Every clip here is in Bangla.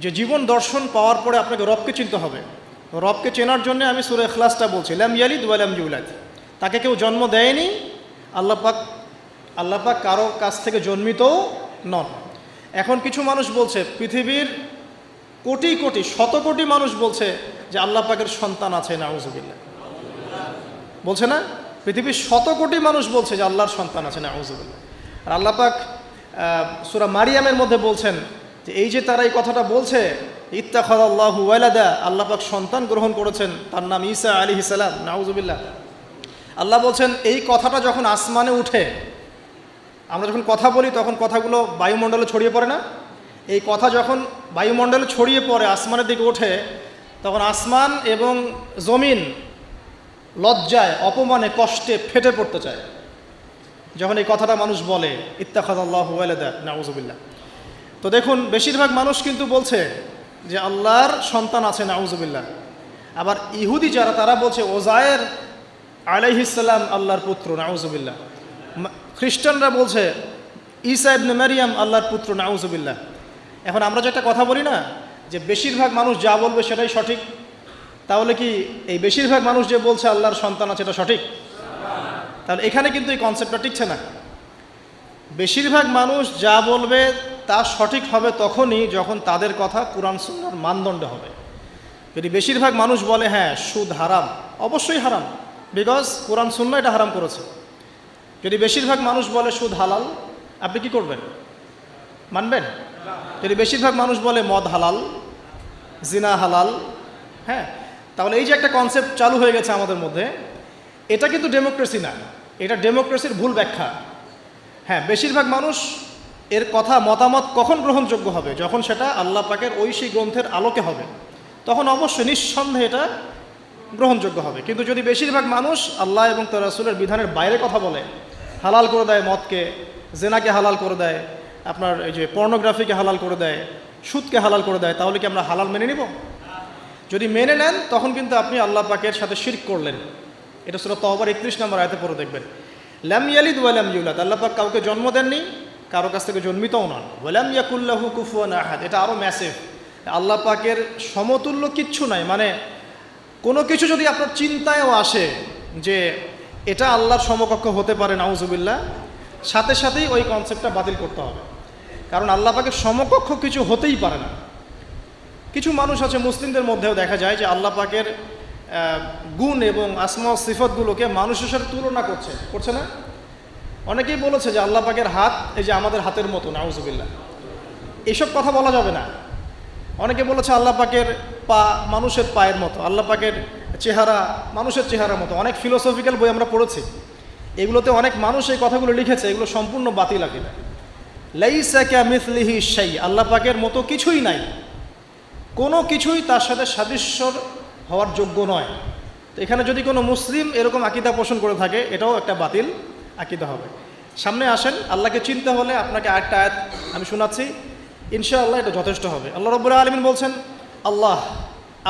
যে জীবন দর্শন পাওয়ার পরে আপনাকে রবকে চিনতে হবে। রবকে চেনার জন্য আমি সূরা ইখলাসটা বলছি, লাম ইয়ালিদ ওয়া লাম ইউলাদ, তাকে কেউ জন্ম দেয়নি, আল্লাহ পাক কারো কাছ থেকে জন্মিতও নন। এখন কিছু মানুষ বলছে, পৃথিবীর কোটি কোটি শত কোটি মানুষ বলছে যে আল্লাহ পাকের সন্তান আছে, নাউযুবিল্লাহ, বলছে না? পৃথিবীর শত কোটি মানুষ বলছে যে আল্লাহর সন্তান আছে, নাউযুবিল্লাহ। আর আল্লাহ পাক সূরা মারিয়ামের মধ্যে বলছেন যে এই যে তারা এই কথাটা বলছে, ইত্তাখাযাল্লাহু ওয়ালাদা, আল্লাহ পাক সন্তান গ্রহণ করেছেন, তার নাম ঈসা আলাইহিস সালাম, নাউযুবিল্লাহ। আল্লাহ বলছেন এই কথাটা যখন আসমানে উঠে, আমরা যখন কথা বলি তখন কথাগুলো বায়ুমণ্ডলে ছড়িয়ে পড়ে না? এই কথা যখন বায়ুমণ্ডলে ছড়িয়ে পড়ে, আসমানের দিকে ওঠে, তখন আসমান এবং জমিন লজ্জায়, অপমানে, কষ্টে ফেটে পড়তে চায় যখন এই কথাটা মানুষ বলে, ইত্তাখাযাল্লাহু ওয়ালাদা, নাউযুবিল্লাহ। তো দেখুন, বেশিরভাগ মানুষ কিন্তু বলছে যে আল্লাহর সন্তান আছে, নাউযুবিল্লাহ। আবার ইহুদি যারা, তারা বলছে ওজায়ের আলাইহিস সালাম আল্লাহর পুত্র, নাউযুবিল্লাহ। খ্রিস্টানরা বলছে ঈসা ইবনে মারিয়াম আল্লাহর পুত্র, নাউযুবিল্লাহ। এখন আমরা যে একটা কথা বলি না, যে বেশিরভাগ মানুষ যা বলবে সেটাই সঠিক, তাহলে কি এই বেশিরভাগ মানুষ যে বলছে আল্লাহর সন্তান আছে এটা সঠিক? তাহলে এখানে কিন্তু এই কনসেপ্টটা টিকছে না। বেশিরভাগ মানুষ যা বলবে তা সঠিক হবে তখনই যখন তাদের কথা কুরআন সুন্নাহর মানদণ্ডে হবে। যদি বেশিরভাগ মানুষ বলে হ্যাঁ সুদ হারাম, অবশ্যই হারাম, বিকজ কুরআন সুন্নাহ এটা হারাম করেছে। যদি বেশিরভাগ মানুষ বলে সুদ হালাল, আপনি কি করবেন? মানবেন? যদি বেশিরভাগ মানুষ বলে মদ হালাল, জিনা হালাল, হ্যাঁ, তাহলে এই যে একটা কনসেপ্ট চালু হয়ে গেছে আমাদের মধ্যে, এটা কিন্তু ডেমোক্রেসি না, এটা ডেমোক্রেসির ভুল ব্যাখ্যা। হ্যাঁ, বেশিরভাগ মানুষ এর কথা, মতামত কখন গ্রহণযোগ্য হবে? যখন সেটা আল্লাহ পাকের ঐশী গ্রন্থের আলোকে হবে, তখন অবশ্যই নিঃসন্দেহে এটা গ্রহণযোগ্য হবে। কিন্তু যদি বেশিরভাগ মানুষ আল্লাহ এবং তার রাসূলের বিধানের বাইরে কথা বলে, হালাল করে দেয় মদকে, জেনাকে হালাল করে দেয়, আপনার এই যে পর্নোগ্রাফিকে হালাল করে দেয়, সুদকে হালাল করে দেয়, তাহলে কি আমরা হালাল মেনে নিব? যদি মেনে নেন তখন কিন্তু আপনি আল্লাহ পাকের সাথে শিরক করলেন। এটা সূরা তাওবার 31 নম্বর আয়াতে পড়ে দেখবেন, লাম ইয়ালিদ ওয়া লাম ইউলাদ, আল্লাহ পাক কাউকে জন্ম দেননি, কারো কাছ থেকে জন্মিতও নন। ওয়া লাম ইয়াকুল লাহু কুফুয়ান আহাদ, এটা আরও ম্যাসিভ। আল্লাহ পাকের সমতুল্য কিচ্ছু নাই। মানে কোনো কিছু যদি আপনার চিন্তায়ও আসে যে এটা আল্লাহর সমকক্ষ হতে পারে, নাউযুবিল্লাহ, সাথে সাথেই ওই কনসেপ্টটা বাতিল করতে হবে। কারণ আল্লাহ পাকের সমকক্ষ কিছু হতেই পারে না। কিছু মানুষ আছে, মুসলিমদের মধ্যেও দেখা যায় যে আল্লাহ পাকের গুণ এবং আসমা ও সিফতগুলোকে মানুষের সাথে তুলনা করছে না? অনেকেই বলেছে যে আল্লাহ পাকের হাত এই যে আমাদের হাতের মতো, নাউযুবিল্লাহ। এইসব কথা বলা যাবে না। অনেকে বলেছে আল্লাহ পাকের পা মানুষের পায়ের মতো, আল্লাহ পাকের চেহারা মানুষের চেহারার মতো। অনেক ফিলোসফিক্যাল বই আমরা পড়েছি, এগুলোতে অনেক মানুষ এই কথাগুলো লিখেছে, এগুলো সম্পূর্ণ বাতিল আকীদা। লাইসা কামিসলিহি শাই, আল্লাহ পাকের মতো কিছুই নাই, কোনো কিছুই তার সাথে সাদৃশ্যর হওয়ার যোগ্য নয়। তো এখানে যদি কোনো মুসলিম এরকম আকীদা পোষণ করে থাকে, এটাও একটা বাতিল আকীদা হবে। সামনে আসেন, আল্লাহকে চিনতে হলে আপনাকে আরেকটা আয়াত আমি শোনাচ্ছি, ইনশাআল্লাহ এটা যথেষ্ট হবে। আল্লাহ রাব্বুল আলামিন বলছেন,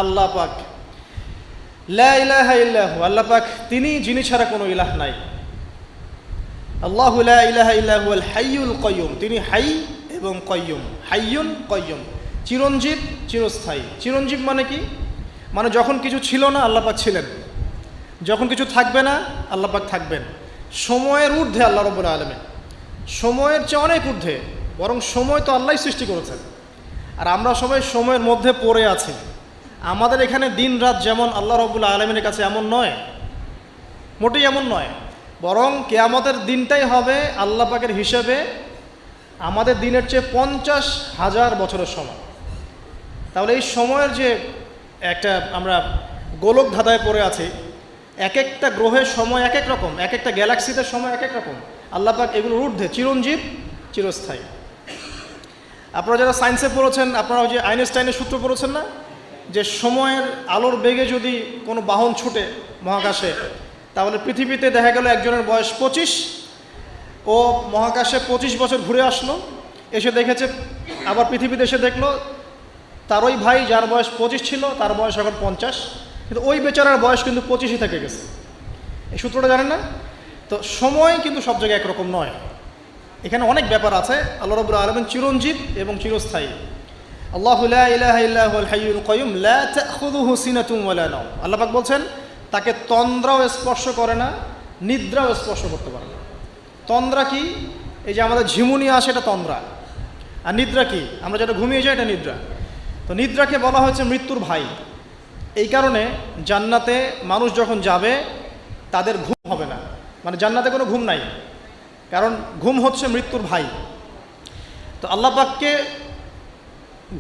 আল্লাহ পাক, লা ইলাহা ইল্লাহু, আল্লাহ পাক তিনি যিনি ছাড়া কোনো ইলাহ নাই। আল্লাহু লা ইলাহা ইল্লা হুয়াল হাইয়ুল কাইয়্যুম, তিনি হাই এবং কাইয়্যুম, হাইয়ুন কাইয়্যুম, চিরঞ্জীব, চিরস্থায়ী। চিরঞ্জীব মানে কি? মানে যখন কিছু ছিল না আল্লাহ পাক ছিলেন, যখন কিছু থাকবে না আল্লাহ পাক থাকবেন। সময়ের ঊর্ধ্বে আল্লাহ রাব্বুল আলামিন, সময়ের চেয়ে অনেক ঊর্ধ্বে, বরং সময় তো আল্লাহই সৃষ্টি করেছেন, আর আমরা সবাই সময়ের মধ্যে পড়ে আছি। আমাদের এখানে দিন রাত যেমন আল্লাহ রাব্বুল আলামিনের কাছে এমন নয়, মোটেই এমন নয়, বরং কিয়ামতের দিনটাই হবে আল্লাহ পাকের হিসেবে আমাদের দিনের চেয়ে 50,000 বছরের সমান। তাহলে এই সময়ের যে একটা আমরা গোলক ধাঁধায় পড়ে আছি, এক একটা গ্রহের সময় এক এক রকম, এক একটা গ্যালাক্সিতে সময় এক এক রকম। আল্লাহ পাক এগুলোর ঊর্ধ্বে, চিরঞ্জীব, চিরস্থায়ী। আপনারা যারা সায়েন্সে পড়েছেন, আপনারা ওই যে আইনস্টাইনের সূত্র পড়েছেন না, যে সময়ের আলোর বেগে যদি কোনো বাহন ছুটে মহাকাশে, তাহলে পৃথিবীতে দেখা গেল একজনের বয়স 25, ও মহাকাশে 25 বছর ঘুরে আসলো, এসে দেখেছে, আবার পৃথিবীতে এসে দেখলো তার ওই ভাই যার বয়স 25 ছিল তার বয়স এখন 50, কিন্তু ওই বেচারার বয়স কিন্তু 25ই থেকে গেছে। এই সূত্রটা জানেন না? তো সময় কিন্তু সব জায়গায় একরকম নয়, এখানে অনেক ব্যাপার আছে। আল্লাহ রাব্বুল আলামিন চিরঞ্জীব এবং চিরস্থায়ী। আল্লাহু লা ইলাহা ইল্লা হুয়াল হাইয়ুল কাইয়ুম লা তাখুযুহু সিনাতুন ওয়ালা নাওম। আল্লাহ পাক বলছেন তাকে তন্দ্রাও স্পর্শ করে না, নিদ্রাও স্পর্শ করতে পারে না। তন্দ্রা কি? এই যে আমাদের ঝিমুনি আসে, এটা তন্দ্রা। আর নিদ্রা কি? আমরা যেটা ঘুমিয়ে যাই, এটা নিদ্রা। তো নিদ্রাকে বলা হয়েছে মৃত্যুর ভাই। এই কারণে জান্নাতে মানুষ যখন যাবে তাদের ঘুম হবে না, মানে জান্নাতে কোনো ঘুম নাই, কারণ ঘুম হচ্ছে মৃত্যুর ভাই। তো আল্লাহ পাককে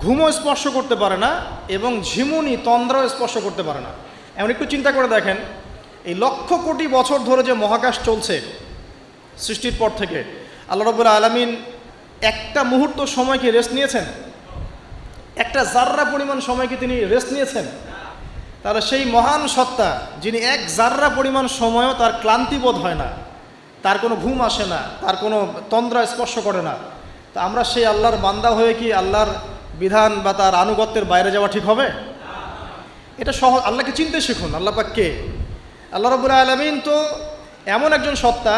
ঘুমও স্পর্শ করতে পারে না এবং ঝিমুনি তন্দ্রাও স্পর্শ করতে পারে না। এমন একটু চিন্তা করে দেখেন, এই লক্ষ কোটি বছর ধরে যে মহাকাশ চলছে সৃষ্টির পর থেকে, আল্লাহ রাব্বুল আলামিন একটা মুহূর্ত সময় কি রেস্ট নিয়েছেন? একটা জাররা পরিমাণ সময় কি তিনি রেস্ট নিয়েছেন? তাহলে সেই মহান সত্তা যিনি এক জাররা পরিমাণ সময়ও তার ক্লান্তি বোধ হয় না, তার কোনো ঘুম আসে না, তার কোনো তন্দ্রা স্পর্শ করে না, তা আমরা সেই আল্লাহর বান্দা হয়ে কি আল্লাহর বিধান বা তার আনুগত্যের বাইরে যাওয়া ঠিক হবে? এটা সহজ। আল্লাহকে চিনতে শিখুন। আল্লাহ পাক কে? আল্লাহ রাব্বুল আলামিন তো এমন একজন সত্তা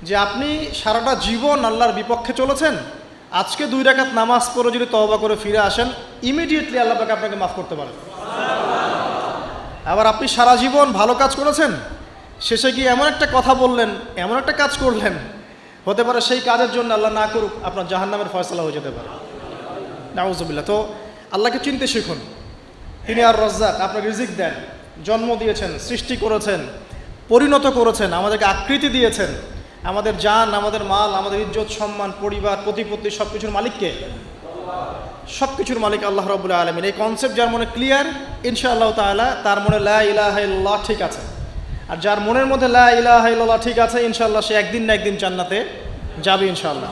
যে আপনি সারাটা জীবন আল্লাহর বিপক্ষে চলেছেন, আজকে 2 রাকাত নামাজ পড়ে যদি তওবা করে ফিরে আসেন, ইমিডিয়েটলি আল্লাহ পাক আপনাকে মাফ করতে পারেন। আবার আপনি সারা জীবন ভালো কাজ করেছেন, শেষে গিয়ে এমন একটা কথা বললেন, এমন একটা কাজ করলেন, হতে পারে সেই কাজের জন্য আল্লাহ না করুক আপনার জাহান্নামের ফয়সালা হয়ে যেতে পারে। নাউজুবিল্লাহ। তো আল্লাহকে চিনতে শিখুন। তিনি আর রাজ্জাক, আপনাকে রিজিক দেন, জন্ম দিয়েছেন, সৃষ্টি করেছেন, পরিণত করেছেন, আমাদেরকে আকৃতি দিয়েছেন, আমাদের জান, আমাদের মাল, আমাদের ইজ্জত, সম্মান, পরিবার, প্রতিপত্তি, সব কিছুর মালিককে? সব কিছুর মালিক আল্লাহ রাব্বুল আলামিন। এই কনসেপ্ট যার মনে ক্লিয়ার, ইনশাআল্লাহ তাআলা তার মনে লা ইলাহা ইল্লাল্লাহ ঠিক আছে। আর যার মনের মধ্যে লা ইলাহা ইল্লাল্লাহ ঠিক আছে, ইনশাআল্লাহ সে একদিন না একদিন জান্নাতে যাবে ইনশাআল্লাহ।